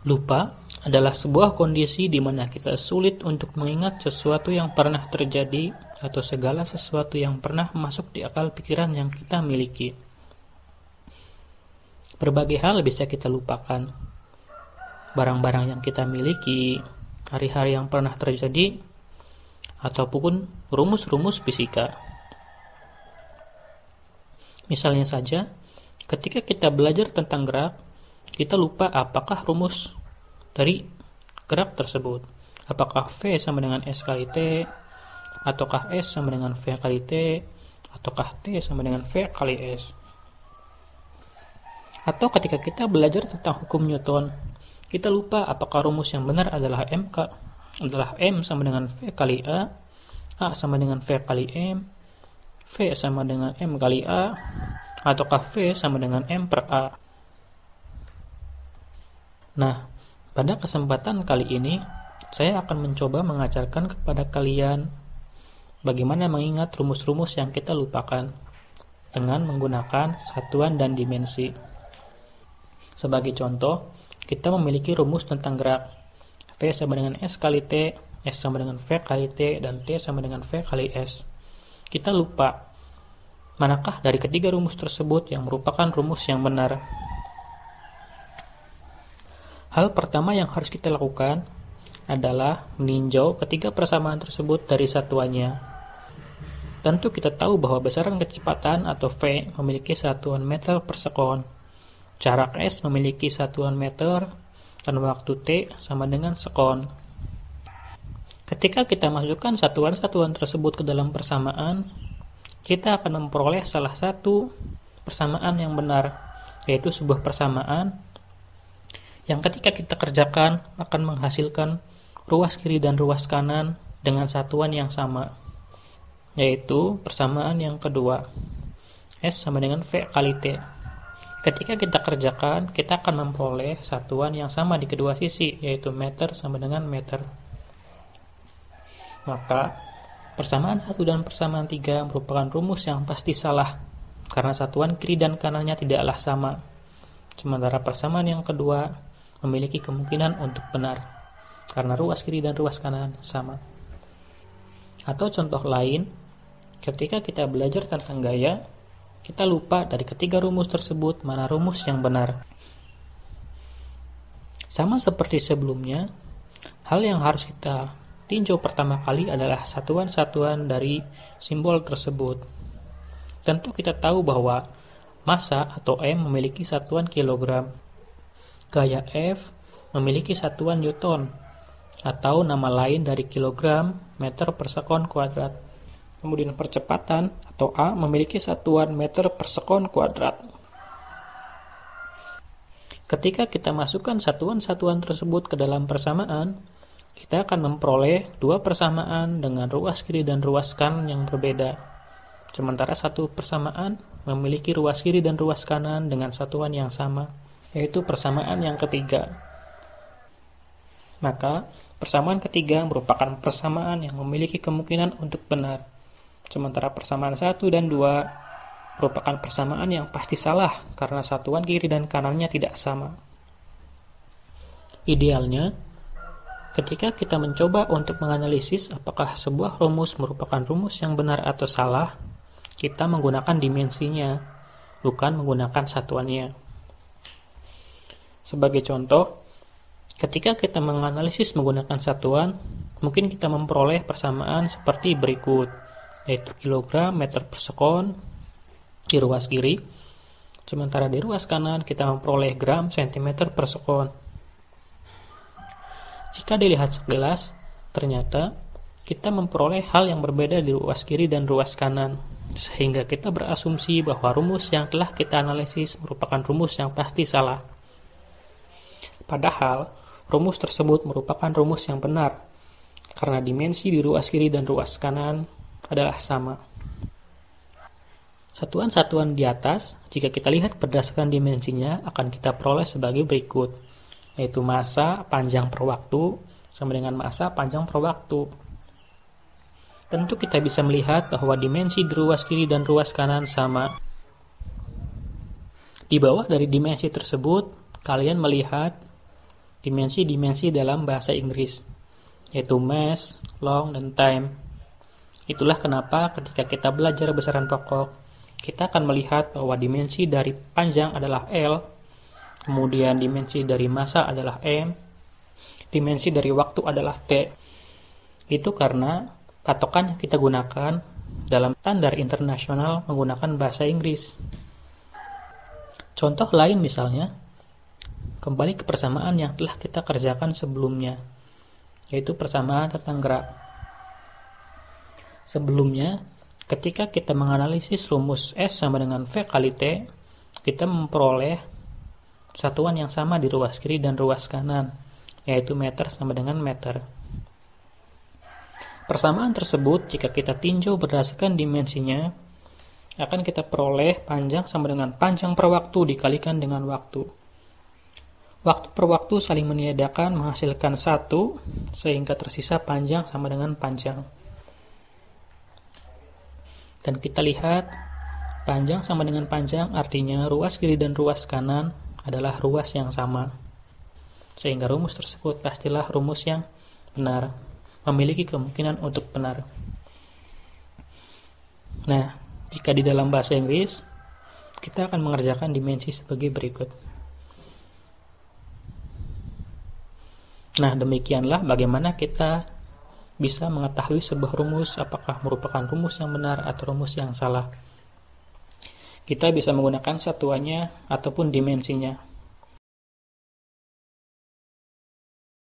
Lupa adalah sebuah kondisi di mana kita sulit untuk mengingat sesuatu yang pernah terjadi atau segala sesuatu yang pernah masuk di akal pikiran yang kita miliki. Berbagai hal bisa kita lupakan. Barang-barang yang kita miliki, hari-hari yang pernah terjadi, ataupun rumus-rumus fisika. Misalnya saja, ketika kita belajar tentang gerak, kita lupa apakah rumus dari gerak tersebut. Apakah V sama dengan S kali T, ataukah S sama dengan V kali T, ataukah T sama dengan V kali S. Atau ketika kita belajar tentang hukum Newton, kita lupa apakah rumus yang benar adalah M sama dengan V kali A sama dengan V kali M, V sama dengan M kali A, ataukah V sama dengan M per A. Nah, pada kesempatan kali ini, saya akan mencoba mengajarkan kepada kalian bagaimana mengingat rumus-rumus yang kita lupakan dengan menggunakan satuan dan dimensi. Sebagai contoh, kita memiliki rumus tentang gerak. V sama dengan S kali T, S sama dengan V kali T, dan T sama dengan V kali S. Kita lupa manakah dari ketiga rumus tersebut yang merupakan rumus yang benar. Hal pertama yang harus kita lakukan adalah meninjau ketiga persamaan tersebut dari satuannya. Tentu kita tahu bahwa besaran kecepatan atau V memiliki satuan meter per sekon, jarak S memiliki satuan meter, dan waktu T sama dengan sekon. Ketika kita masukkan satuan-satuan tersebut ke dalam persamaan, kita akan memperoleh salah satu persamaan yang benar, yaitu sebuah persamaan yang ketika kita kerjakan akan menghasilkan ruas kiri dan ruas kanan dengan satuan yang sama, yaitu persamaan yang kedua, S sama dengan V kali T. Ketika kita kerjakan, kita akan memperoleh satuan yang sama di kedua sisi, yaitu meter sama dengan meter. Maka, persamaan 1 dan persamaan 3 merupakan rumus yang pasti salah, karena satuan kiri dan kanannya tidaklah sama. Sementara persamaan yang kedua memiliki kemungkinan untuk benar, karena ruas kiri dan ruas kanan sama. Atau contoh lain, ketika kita belajar tentang gaya, kita lupa dari ketiga rumus tersebut mana rumus yang benar. Sama seperti sebelumnya, hal yang harus kita tinjau pertama kali adalah satuan-satuan dari simbol tersebut. Tentu kita tahu bahwa massa atau M memiliki satuan kilogram, gaya F memiliki satuan Newton, atau nama lain dari kilogram meter per sekon kuadrat. Kemudian percepatan atau A memiliki satuan meter per sekon kuadrat. Ketika kita masukkan satuan-satuan tersebut ke dalam persamaan, kita akan memperoleh dua persamaan dengan ruas kiri dan ruas kanan yang berbeda. Sementara satu persamaan memiliki ruas kiri dan ruas kanan dengan satuan yang sama, yaitu persamaan yang ketiga. Maka, persamaan ketiga merupakan persamaan yang memiliki kemungkinan untuk benar. Sementara persamaan 1 dan 2 merupakan persamaan yang pasti salah karena satuan kiri dan kanannya tidak sama. Idealnya, ketika kita mencoba untuk menganalisis apakah sebuah rumus merupakan rumus yang benar atau salah, kita menggunakan dimensinya, bukan menggunakan satuannya. Sebagai contoh, ketika kita menganalisis menggunakan satuan, mungkin kita memperoleh persamaan seperti berikut, yaitu kilogram meter per sekon di ruas kiri, sementara di ruas kanan kita memperoleh gram sentimeter per sekon. Jika dilihat sekilas, ternyata kita memperoleh hal yang berbeda di ruas kiri dan ruas kanan, sehingga kita berasumsi bahwa rumus yang telah kita analisis merupakan rumus yang pasti salah. Padahal, rumus tersebut merupakan rumus yang benar, karena dimensi di ruas kiri dan ruas kanan adalah sama. Satuan-satuan di atas, jika kita lihat berdasarkan dimensinya, akan kita peroleh sebagai berikut, yaitu massa panjang per waktu sama dengan massa panjang per waktu. Tentu kita bisa melihat bahwa dimensi di ruas kiri dan ruas kanan sama. Di bawah dari dimensi tersebut, kalian melihat dimensi-dimensi dalam bahasa Inggris, yaitu mass, long, dan time. Itulah kenapa ketika kita belajar besaran pokok, kita akan melihat bahwa dimensi dari panjang adalah L, kemudian dimensi dari massa adalah M, dimensi dari waktu adalah T. Itu karena patokan yang kita gunakan dalam standar internasional menggunakan bahasa Inggris. Contoh lain misalnya, kembali ke persamaan yang telah kita kerjakan sebelumnya, yaitu persamaan tentang gerak. Sebelumnya, ketika kita menganalisis rumus S sama dengan V kali T, kita memperoleh satuan yang sama di ruas kiri dan ruas kanan, yaitu meter sama dengan meter. Persamaan tersebut, jika kita tinjau berdasarkan dimensinya, akan kita peroleh panjang sama dengan panjang per waktu dikalikan dengan waktu. Waktu per waktu saling meniadakan menghasilkan 1, sehingga tersisa panjang sama dengan panjang. Dan kita lihat, panjang sama dengan panjang artinya ruas kiri dan ruas kanan adalah ruas yang sama. Sehingga rumus tersebut pastilah rumus yang benar, memiliki kemungkinan untuk benar. Nah, jika di dalam bahasa Inggris, kita akan mengerjakan dimensi sebagai berikut. Nah, demikianlah bagaimana kita bisa mengetahui sebuah rumus apakah merupakan rumus yang benar atau rumus yang salah. Kita bisa menggunakan satuannya ataupun dimensinya.